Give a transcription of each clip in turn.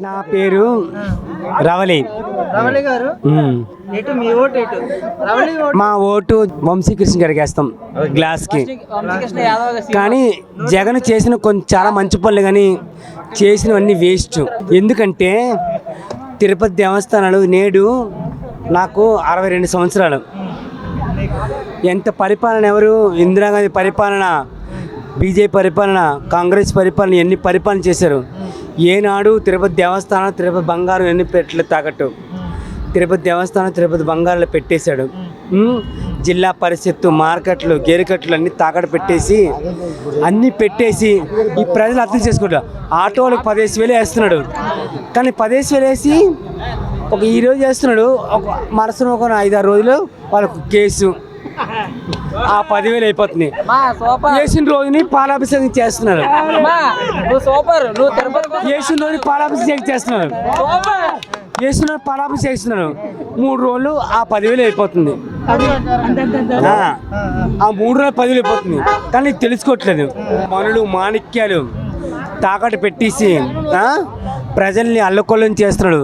నా పేరు రవలి. రవలి గారు, ఎటు మీ ఓటు ఎటు? రవలి ఓటు. మా ఓటు వంశీకృష్ణ గారికి వేస్తాం గ్లాస్కి. కానీ జగన్ చేసిన కొన్ని చాలా మంచి పనులు కానీ చేసినవన్నీ వేస్ట్. ఎందుకంటే తిరుపతి దేవస్థానాలు నేడు నాకు 62 సంవత్సరాలు. ఎంత పరిపాలన, ఎవరు ఇందిరాగాంధీ పరిపాలన, బీజేపీ పరిపాలన, కాంగ్రెస్ పరిపాలన, ఎన్ని పరిపాలన చేశారు. ఏనాడు తిరుపతి దేవస్థానం, తిరుపతి బంగారం ఎన్ని పెట్టలేదు తాకట్టు. తిరుపతి దేవస్థానం, తిరుపతి బంగారాలు పెట్టేశాడు. జిల్లా పరిషత్తు, మార్కెట్లు, గేరికట్లు అన్నీ తాకట్టు పెట్టేసి అన్నీ పెట్టేసి ఈ ప్రజలు అర్థం చేసుకుంటారు. ఆటోలకు 15,000 వేస్తున్నాడు. కానీ 15,000 వేసి ఈరోజు వేస్తున్నాడు, ఒక మనసులో ఒక 5-6 రోజులు వాళ్ళకు కేసు, ఆ 10,000 అయిపోతుంది. వేసిన రోజుని పాలాభిషేకం చేస్తున్నారు. వేసిన రోజు పాలాభిషేకం చేస్తున్నారు. వేసిన పాలాభిషేకం చేస్తున్నారు. 3 రోజులు ఆ 10,000 అయిపోతుంది. ఆ 3 రోజులు 10,000 అయిపోతుంది. కానీ తెలుసుకోవట్లేదు. మనులు మాణిక్యాలు తాకట్టు పెట్టేసి ప్రజల్ని అల్లకొల్లం చేస్తున్నాడు.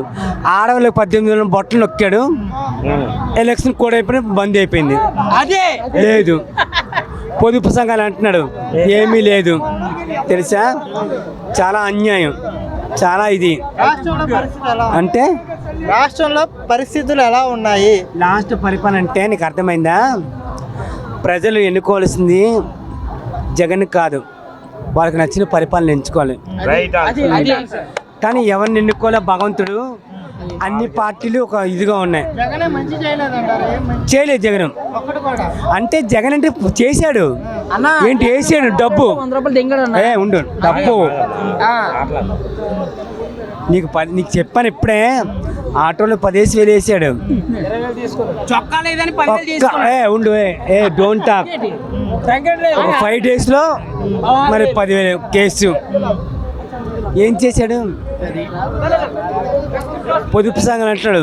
ఆడవాళ్ళకి 18,000 బొట్టలు నొక్కాడు. ఎలక్షన్ కూడా అయిపోయినా బంద్ అయిపోయింది. లేదు పొదుపు సంఘాలు అంటున్నాడు, ఏమీ లేదు. తెలుసా, చాలా అన్యాయం, చాలా ఇది. అంటే రాష్ట్రంలో పరిస్థితులు ఎలా ఉన్నాయి? లాస్ట్ పరిపాలన అంటే నీకు అర్థమైందా? ప్రజలు ఎన్నుకోవాల్సింది జగన్ కాదు, వాళ్ళకి నచ్చిన పరిపాలన ఎంచుకోవాలి. కానీ ఎవరిని ఎన్నుకోలే భగవంతుడు. అన్ని పార్టీలు ఒక ఇదిగా ఉన్నాయి. చేయలేదు జగన్. అంటే జగన్ అంటే చేశాడు ఏంటి, వేసాడు డబ్బు. ఉండు, డబ్బు నీకు చెప్పాను ఇప్పుడే. ఆటోలో 15,000 వేసాడు. ఉండు, డోంట్ టాక్. 5 daysలో మరి 10,000 కేసు. ఏం చేశాడు? పొదుపు సంఘం అంటాడు,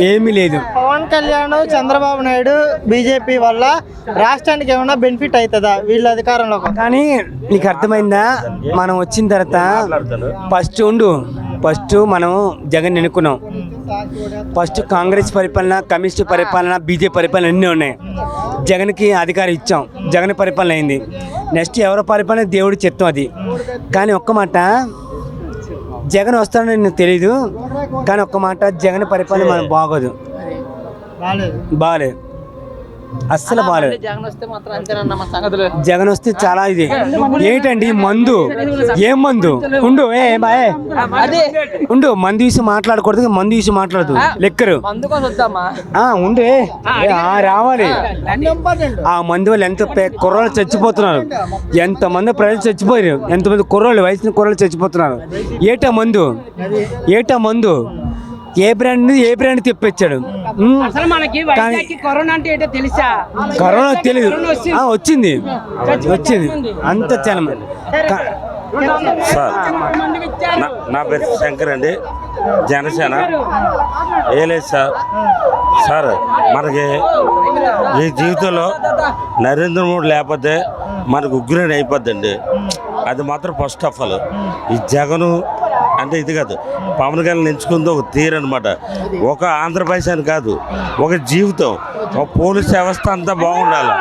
ఏమీ లేదు. పవన్ కళ్యాణ్, చంద్రబాబు నాయుడు, బీజేపీ వల్ల రాష్ట్రానికి ఏమైనా బెనిఫిట్ అవుతుందా వీళ్ళ అధికారంలో? కానీ నీకు అర్థమైందా? మనం వచ్చిన తర్వాత ఫస్ట్ మనం జగన్ ఎన్నుకున్నాం. ఫస్ట్ కాంగ్రెస్ పరిపాలన, కమ్యూనిస్ట్ పరిపాలన, బీజేపీ పరిపాలన అన్నీ ఉన్నాయి. జగన్కి అధికారం ఇచ్చాం, జగన్ పరిపాలన అయింది. నెక్స్ట్ ఎవరి పరిపాలన దేవుడి చిత్తం అది. కానీ ఒక్క మాట, జగన్ వస్తాడని నాకు తెలీదు. కానీ ఒక్క మాట, జగన్ పరిపాలన మనం బాగోదు, బాగాలేదు, అస్సలు బాగాలేదు. జగన్ వస్తే చాలా ఇది ఏంటండి మందు, ఏం మందు? ఉండు మందు విషయం మాట్లాడకూడదు, మందు విషయం మాట్లాడదు. లెక్కరు ఉండే రావాలి. ఆ మందు వల్ల ఎంత కుర్రోళ్ళు చచ్చిపోతున్నారు, ఎంతమంది ప్రజలు చచ్చిపోయారు, ఎంతమంది కుర్రోళ్ళు, వయసుని కుర్రోళ్ళు చచ్చిపోతున్నారు. ఏటా మందు? ఏ బ్రాండ్ తెప్పించాడు? కరోనా తెలియదు, వచ్చింది అంత చాలా. సార్, నా పేరు శంకర్ అండి, జనసేన. లేదు సార్, మనకి ఈ జీవితంలో నరేంద్ర మోడీ లేకపోతే మనకు ఉగ్రైన్ అయిపోద్దండి. అది మాత్రం ఫస్ట్ ఆఫ్ ఆల్. ఈ జగను అంటే ఇది కాదు, పవన్ కళ్యాణ్ ఎంచుకుంది ఒక తీరు అనమాట. ఒక ఆంధ్రప్రదేశ్ అని కాదు, ఒక జీవితం, ఒక పోలీస్ వ్యవస్థ అంతా బాగుండాలి,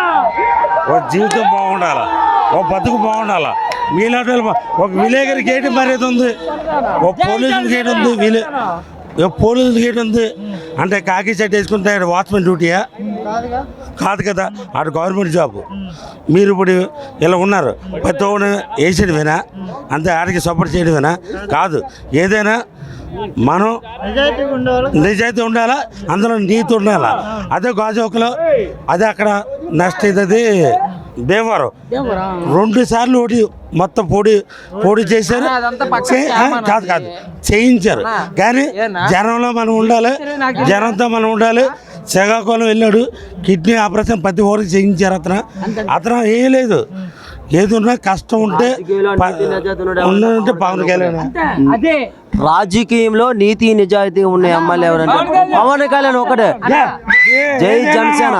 ఒక జీవితం బాగుండాలి, ఒక బతుకు బాగుండాలి. మీలాంటి ఒక విలేకరికి ఏంటి మర్యాద ఉంది, ఒక పోలీసులకి ఏంటి ఉంది, పోలీసులకి ఏంటి ఉంది అంటే కాకి సెట్ వేసుకుంటే వాచ్మెన్ డ్యూటీయా? కాదు కదా, అటు గవర్నమెంట్ జాబ్. మీరు ఇప్పుడు ఇలా ఉన్నారు, ప్రతి ఒక్కరు వేసేయడమేనా? అంతే ఆడికి సపోర్ట్ చేయడమేనా? కాదు, ఏదైనా మనం నిజాయితీ ఉండాలా, అందులో నీతి ఉండాలా. అదే గాజువాకలో, అదే అక్కడ నెక్స్ట్ ఇది భీమవరం 2 సార్లు మొత్తం పోటీ చేశారు. కాదు చేయించారు. కానీ జనంలో మనం ఉండాలి, జనంతో మనం ఉండాలి. శ్రీకాకుళం వెళ్ళాడు, కిడ్నీ ఆపరేషన్ ప్రతి ఒక్కరికి చేయించారు. అతను ఏం లేదు, ఏది ఉన్నా కష్టం ఉంటే పవన్ కళ్యాణ్. రాజకీయంలో నీతి నిజాయితీ ఉన్న ఎమ్మెల్యే ఎవరంటే పవన్ కళ్యాణ్ ఒకటే. జై జనసేన.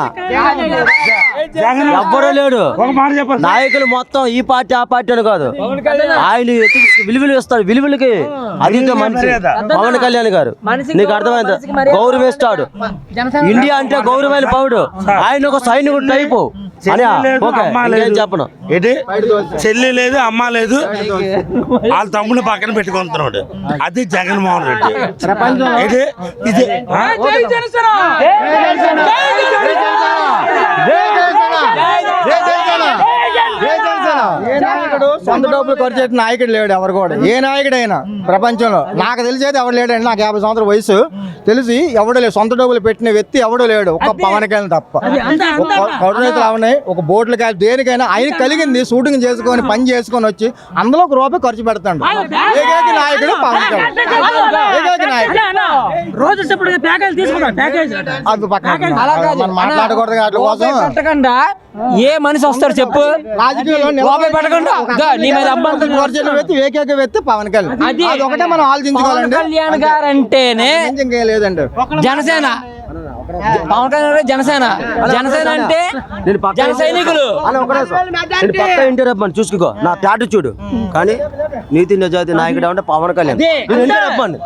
జగన్ ఎవ్వరూ లేడు. ఒక మాట చెప్పండి. నాయకులు మొత్తం ఈ పార్టీ ఆ పార్టీ అని కాదు, ఆయన విలువలు ఇస్తాడు. విలువలకి అదితో మనిషి పవన్ కళ్యాణ్ గారు. నీకు అర్థమైందా? గౌరవిస్తాడు. ఇండియా అంటే గౌరవమైన పౌరుడు. ఆయన ఒక సైనికుడు టైపు అని చెప్పను. ఏంటి చెల్లి లేదు, అమ్మ లేదు, వాళ్ళ తమ్ముడు పక్కన పెట్టుకుంటున్నాడు. అది జగన్మోహన్ రెడ్డి. ఏంటి ఇది? సొంత డబ్బులు ఖర్చు పెట్టిన నాయకుడు లేడు ఎవరు కూడా. ఏ నాయకుడైనా ప్రపంచంలో నాకు తెలిసి అయితే ఎవరు లేడండి. నాకు 50 సంవత్సరాల వయసు తెలిసి ఎవడు లేడు. సొంత డబ్బులు పెట్టిన వ్యక్తి ఎవడు లేడు, ఒక్క పవన్ కళ్యాణ్ తప్ప. కౌడు రైతులు అవునాయి, ఒక బోట్లు కాదు, దేనికైనా ఆయన కలిగింది షూటింగ్ చేసుకొని పని చేసుకొని వచ్చి అందులో ఒక రూపాయి ఖర్చు పెడతాడు. ఏకైక నాయకుడు పవన్ కళ్యాణ్. ఏకైక నాయకుడు. అది పక్కన మనం మాట్లాడకూడదు వాటి కోసం. ఏ మనిషి వస్తాడు చెప్పు? రాజకీయాల్లో ఏకైక వ్యక్తి పవన్ కళ్యాణ్. అది ఒకటే మనం ఆలోచించుకోవాలండి. కళ్యాణ్ గారు అంటేనే ఇంకేం లేదండి. జనసేన. పవన్ కళ్యాణ్ గారు జనసేన. జనసేన అంటే జన సైనికులు. ఇంటి రమ్మని చూసుకో, నా తాటు చూడు. కానీ నీతి నిజాయితీ నాయకుడు అంటే పవన్ కళ్యాణ్. ఇంటి రమ్మని.